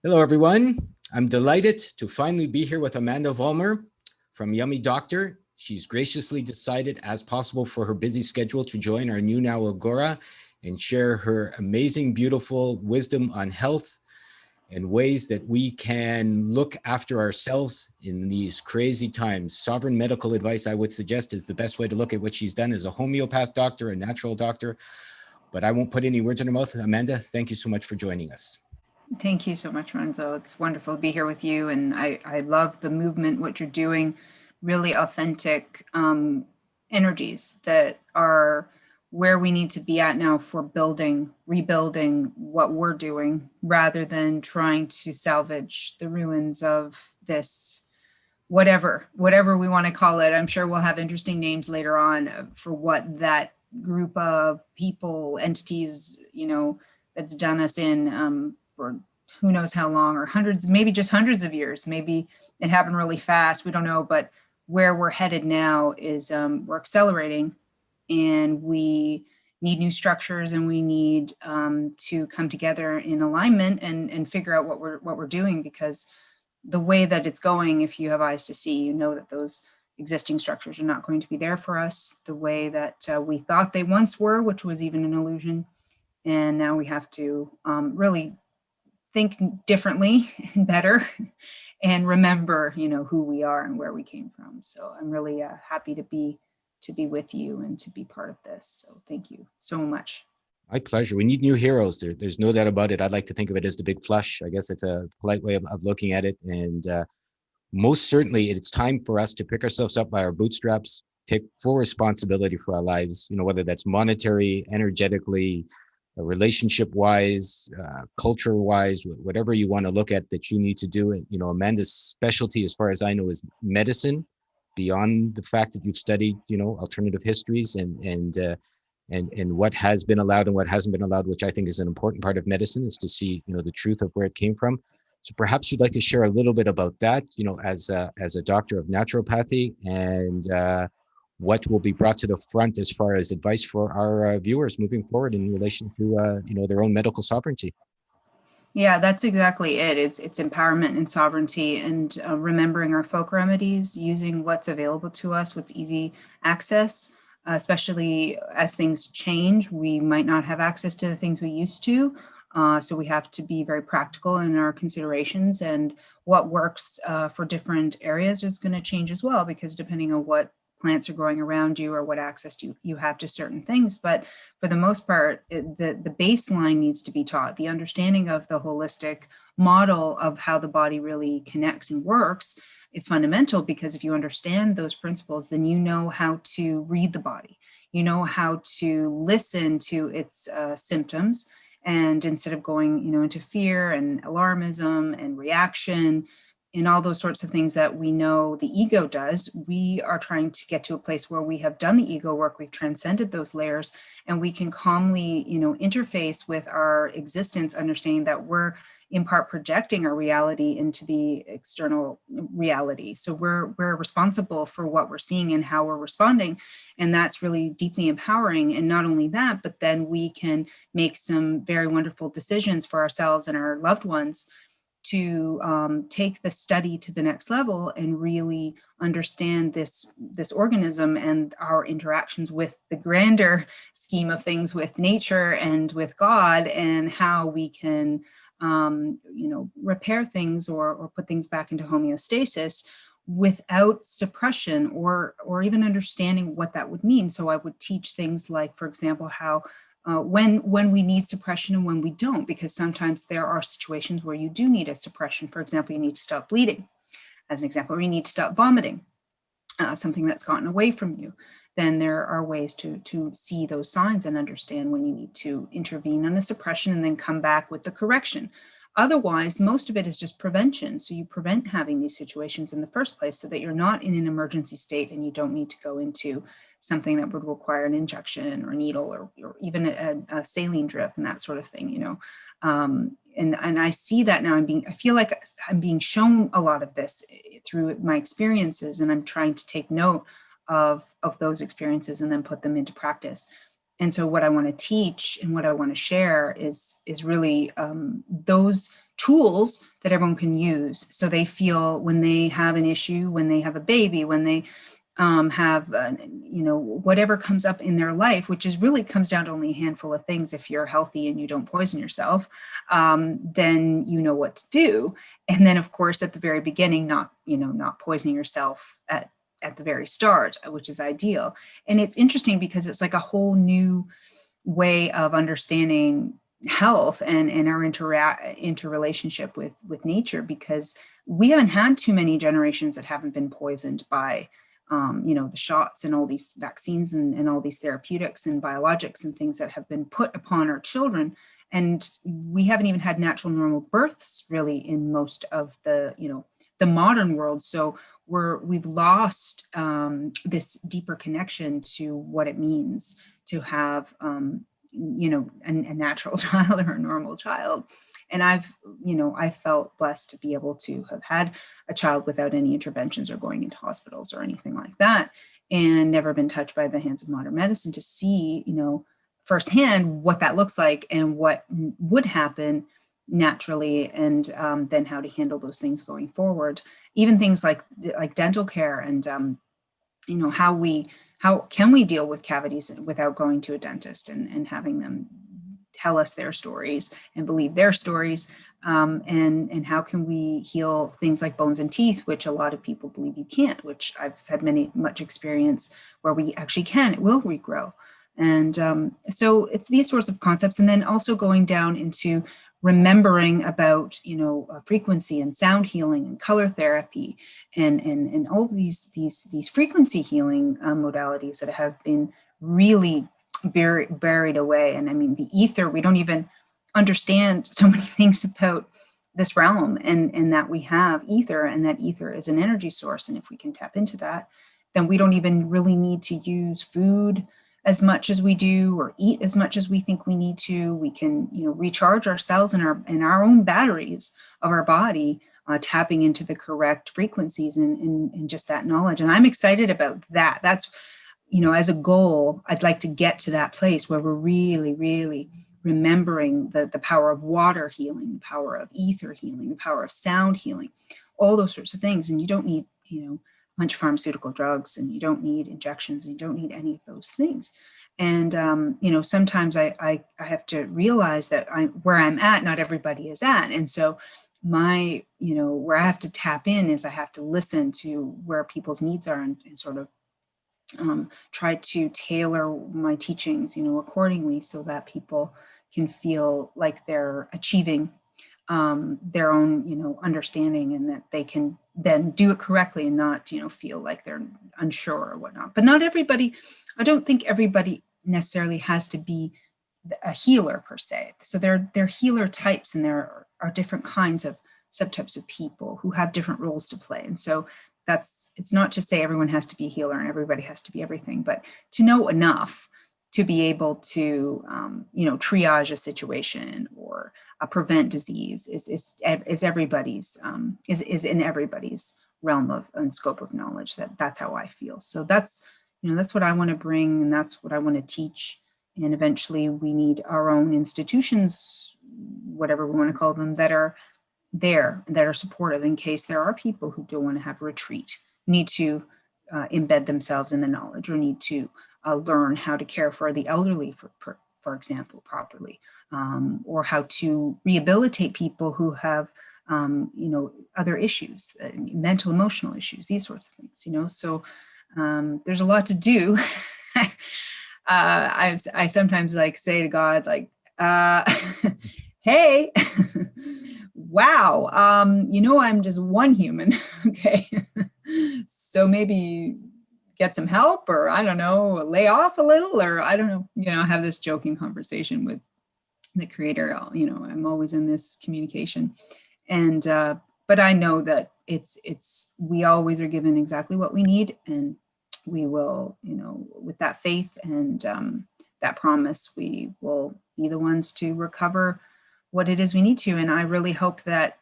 Hello, everyone. I'm delighted to finally be here with Amandha Vollmer from Yummy.Doctor. She's graciously decided, as possible for her busy schedule, to join our new now Agora and share her amazing, beautiful wisdom on health and ways that we can look after ourselves in these crazy times. Sovereign medical advice, I would suggest, is the best way to look at what she's done as a homeopath doctor, a natural doctor. But I won't put any words in her mouth. Amandha, thank you so much for joining us. Thank you so much, Renzo. It's wonderful to be here with you. And I love the movement, what you're doing, really authentic energies that are where we need to be at now for rebuilding what we're doing, rather than trying to salvage the ruins of this, whatever we want to call it. I'm sure we'll have interesting names later on for what that group of people, entities, that's done us in for who knows how long, or hundreds, maybe just hundreds of years. Maybe it happened really fast. We don't know, but where we're headed now is we're accelerating, and we need new structures, and we need to come together in alignment and figure out what we're doing, because the way that it's going, if you have eyes to see, you know that those existing structures are not going to be there for us the way that we thought they once were, which was even an illusion. And now we have to really think differently and better, and remember, who we are and where we came from. So I'm really happy to be with you and to be part of this. So thank you so much. My pleasure. We need new heroes. There's no doubt about it. I'd like to think of it as the big flush. I guess it's a polite way of looking at it. And most certainly, it's time for us to pick ourselves up by our bootstraps, take full responsibility for our lives, whether that's monetary, energetically, relationship-wise, culture-wise, whatever you want to look at that you need to do it. Amanda's specialty, as far as I know, is medicine, beyond the fact that you've studied, alternative histories and what has been allowed and what hasn't been allowed, which I think is an important part of medicine, is to see, the truth of where it came from. So perhaps you'd like to share a little bit about that, as a doctor of naturopathy, and what will be brought to the front as far as advice for our viewers moving forward in relation to, their own medical sovereignty. Yeah, that's exactly it. It's empowerment and sovereignty, and remembering our folk remedies, using what's available to us, what's easy access, especially as things change. We might not have access to the things we used to. So we have to be very practical in our considerations, and what works for different areas is going to change as well, because depending on what plants are growing around you or what access you have to certain things. But for the most part, the baseline needs to be taught. The understanding of the holistic model of how the body really connects and works is fundamental, because if you understand those principles, then you know how to read the body. You know how to listen to its symptoms. And instead of going, into fear and alarmism and reaction, and all those sorts of things that we know the ego does, we are trying to get to a place where we have done the ego work, we've transcended those layers, and we can calmly, interface with our existence, understanding that we're in part projecting our reality into the external reality. So we're responsible for what we're seeing and how we're responding. And that's really deeply empowering. And not only that, but then we can make some very wonderful decisions for ourselves and our loved ones to take the study to the next level and really understand this organism and our interactions with the grander scheme of things, with nature and with God, and how we can repair things or put things back into homeostasis without suppression or even understanding what that would mean. So I would teach things like, for example, how when we need suppression and when we don't, because sometimes there are situations where you do need a suppression. For example, you need to stop bleeding, as an example, or you need to stop vomiting, something that's gotten away from you. Then there are ways to see those signs and understand when you need to intervene on a suppression and then come back with the correction. Otherwise, most of it is just prevention. So you prevent having these situations in the first place so that you're not in an emergency state and you don't need to go into something that would require an injection or a needle or even a saline drip and that sort of thing, And I see that now. I feel like I'm being shown a lot of this through my experiences, and I'm trying to take note of those experiences and then put them into practice. And so what I want to teach and what I want to share is really those tools that everyone can use. So they feel when they have an issue, when they have a baby, when they have, whatever comes up in their life, which is really comes down to only a handful of things. If you're healthy and you don't poison yourself, then you know what to do. And then, of course, at the very beginning, not poisoning yourself at the very start, which is ideal. And it's interesting because it's like a whole new way of understanding health and our interrelationship with nature, because we haven't had too many generations that haven't been poisoned by the shots and all these vaccines and all these therapeutics and biologics and things that have been put upon our children. And we haven't even had natural normal births really in most of the modern world. So we've lost this deeper connection to what it means to have a natural child or a normal child. And I felt blessed to be able to have had a child without any interventions or going into hospitals or anything like that, and never been touched by the hands of modern medicine, to see, firsthand what that looks like and what would happen naturally, and then how to handle those things going forward. Even things like dental care and, how can we deal with cavities without going to a dentist and having them tell us their stories and believe their stories, and how can we heal things like bones and teeth, which a lot of people believe you can't, which I've had much experience where we actually can, it will regrow. And so it's these sorts of concepts, and then also going down into remembering about frequency and sound healing and color therapy and all of these frequency healing modalities that have been really buried away. And I mean, the ether, we don't even understand so many things about this realm, and that we have ether, and that ether is an energy source. And if we can tap into that, then we don't even really need to use food as much as we do, or eat as much as we think we need to. We can, recharge our cells and our own batteries of our body, tapping into the correct frequencies and just that knowledge. And I'm excited about that. That's, as a goal, I'd like to get to that place where we're really, really remembering the power of water healing, the power of ether healing, the power of sound healing, all those sorts of things. And you don't need, a bunch of pharmaceutical drugs, and you don't need injections, and you don't need any of those things. And, sometimes I have to realize that where I'm at, not everybody is at. And so where I have to tap in is I have to listen to where people's needs are, and sort of try to tailor my teachings, accordingly, so that people can feel like they're achieving their own, understanding, and that they can then do it correctly and not, feel like they're unsure or whatnot. But not everybody, I don't think everybody necessarily has to be a healer per se. So there are healer types, and there are different kinds of subtypes of people who have different roles to play. And so it's not to say everyone has to be a healer and everybody has to be everything, but to know enough to be able to, triage a situation or prevent disease is everybody's, is in everybody's realm of and scope of knowledge. That's how I feel. So that's what I want to bring, and that's what I want to teach. And eventually we need our own institutions, whatever we want to call them, that are there, that are supportive in case there are people who don't want to have a retreat, need to embed themselves in the knowledge, or need to learn how to care for the elderly, for example, properly, or how to rehabilitate people who have, other issues, mental, emotional issues, these sorts of things, So there's a lot to do. I sometimes say to God, hey, wow, I'm just one human. Okay. So maybe get some help, or I don't know, lay off a little, or I don't know, have this joking conversation with the creator. I'm always in this communication, and, but I know that we always are given exactly what we need, and we will, with that faith and that promise, we will be the ones to recover what it is we need to. And I really hope that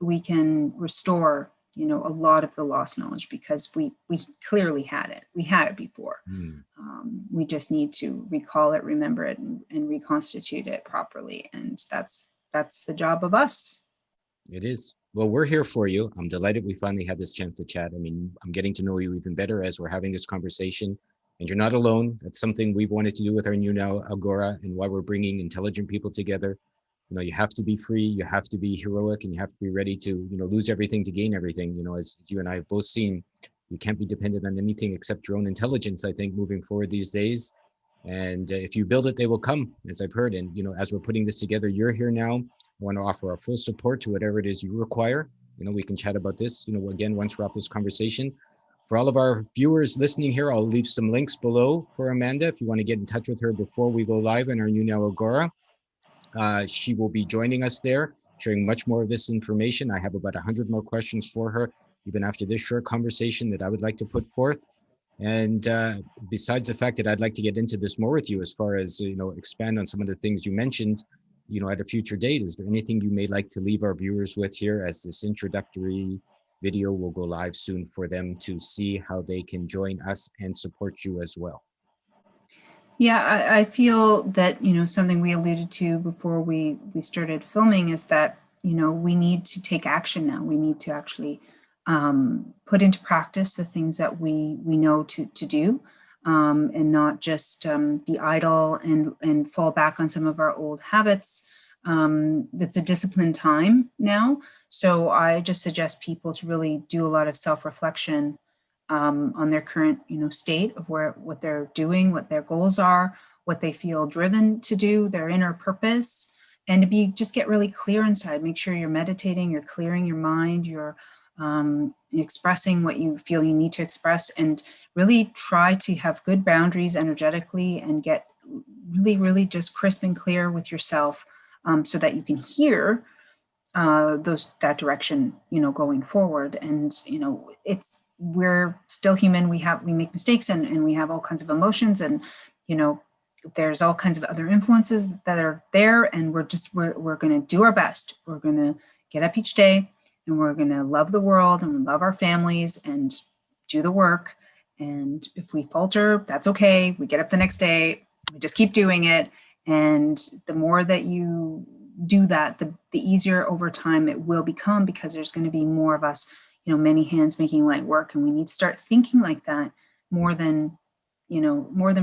we can restore, a lot of the lost knowledge, because we clearly had it. We had it before. We just need to recall it, remember it, and reconstitute it properly. And that's the job of us. It is. Well, we're here for you. I'm delighted we finally had this chance to chat. I mean, I'm getting to know you even better as we're having this conversation. And you're not alone. That's something we've wanted to do with our new now Agora, and why we're bringing intelligent people together. You have to be free, you have to be heroic, and you have to be ready to, lose everything to gain everything. As you and I have both seen, you can't be dependent on anything except your own intelligence, I think, moving forward these days. And if you build it, they will come, as I've heard. And, as we're putting this together, you're here now. I want to offer our full support to whatever it is you require. We can chat about this, again, once we're off this conversation. For all of our viewers listening here, I'll leave some links below for Amanda if you want to get in touch with her before we go live in our new now Agora. She will be joining us there, sharing much more of this information. I have about 100 more questions for her, even after this short conversation, that I would like to put forth. And besides the fact that I'd like to get into this more with you, as far as, expand on some of the things you mentioned, at a future date, is there anything you may like to leave our viewers with here, as this introductory video will go live soon for them to see how they can join us and support you as well? Yeah, I feel that, something we alluded to before we started filming is that, we need to take action now. We need to actually put into practice the things that we know to do, and not just be idle and fall back on some of our old habits. That's a disciplined time now. So I just suggest people to really do a lot of self-reflection on their current, state of what they're doing, what their goals are, what they feel driven to do, their inner purpose, and to just get really clear inside. Make sure you're meditating, you're clearing your mind, you're expressing what you feel you need to express, and really try to have good boundaries energetically and get really, really just crisp and clear with yourself, so that you can hear that direction, going forward. And, we're still human. We make mistakes, and we have all kinds of emotions, and, there's all kinds of other influences that are there. And we're going to do our best. We're going to get up each day, and we're going to love the world and love our families and do the work. And if we falter, that's okay. We get up the next day, we just keep doing it. And the more that you do that, the easier over time it will become, because there's going to be more of us, many hands making light work. And we need to start thinking like that more than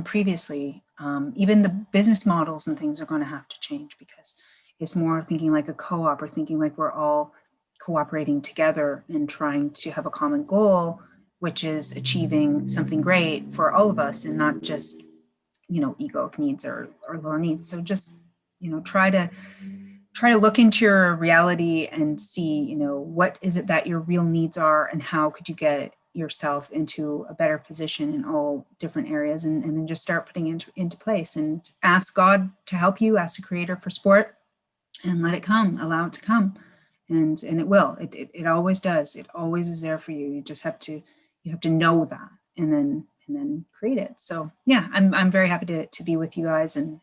previously. Even the business models and things are going to have to change, because it's more thinking like a co-op, or thinking like we're all cooperating together and trying to have a common goal, which is achieving something great for all of us, and not just, egoic needs or lower needs. So just, try to look into your reality and see, what is it that your real needs are, and how could you get yourself into a better position in all different areas, and then just start putting into place, and ask God to help you, ask the creator for support, and let it come, allow it to come. And it will, it always does. It always is there for you. You just have to know that, and then create it. So yeah, I'm very happy to be with you guys, and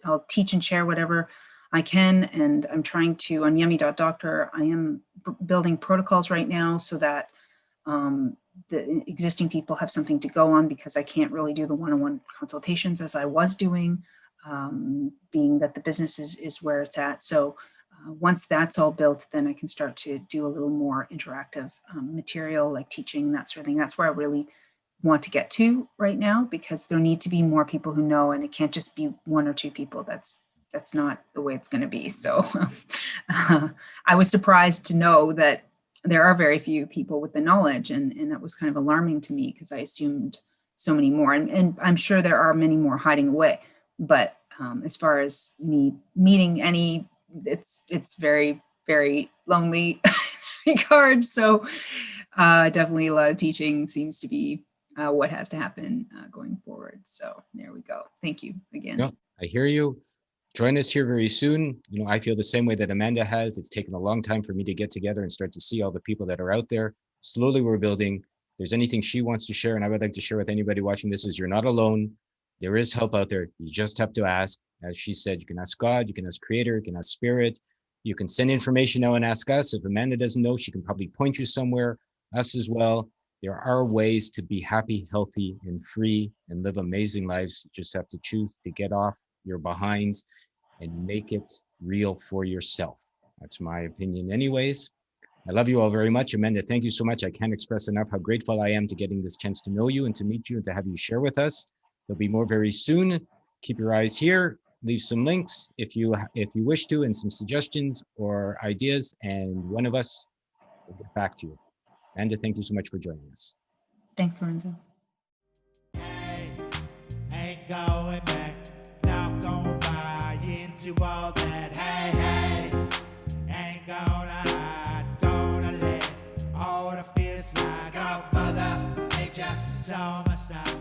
I'll teach and share whatever I can. And I'm trying to, on Yummy.Doctor, I am building protocols right now, so that the existing people have something to go on, because I can't really do the one-on-one consultations as I was doing, being that the business is where it's at. So once that's all built, then I can start to do a little more interactive material, like teaching, that sort of thing. That's where I really want to get to right now, because there need to be more people who know, and it can't just be one or two people. That's not the way it's going to be. So I was surprised to know that there are very few people with the knowledge, and that was kind of alarming to me, because I assumed so many more, and I'm sure there are many more hiding away. But as far as me meeting any, it's very, very lonely regard. So definitely a lot of teaching seems to be what has to happen going forward. So there we go. Thank you again. No, I hear you. Join us here very soon. I feel the same way that Amanda has. It's taken a long time for me to get together and start to see all the people that are out there. Slowly we're building. If there's anything she wants to share, and I would like to share with anybody watching this, is you're not alone. There is help out there. You just have to ask. As she said, you can ask God, you can ask Creator, you can ask Spirit. You can send information out and ask us. If Amanda doesn't know, she can probably point you somewhere, us as well. There are ways to be happy, healthy, and free, and live amazing lives. You just have to choose to get off your behinds and make it real for yourself. That's my opinion anyways. I love you all very much. Amanda, thank you so much. I can't express enough how grateful I am to getting this chance to know you and to meet you and to have you share with us. There'll be more very soon. Keep your eyes here. Leave some links if you wish to, and some suggestions or ideas, and one of us will get back to you. Amanda, thank you so much for joining us. Thanks, Lorenzo. Hey, ain't going back, not gonna buy into all that. Hey, ain't gonna hide, gonna let all the fears slide. Oh, Mother Nature is on my side.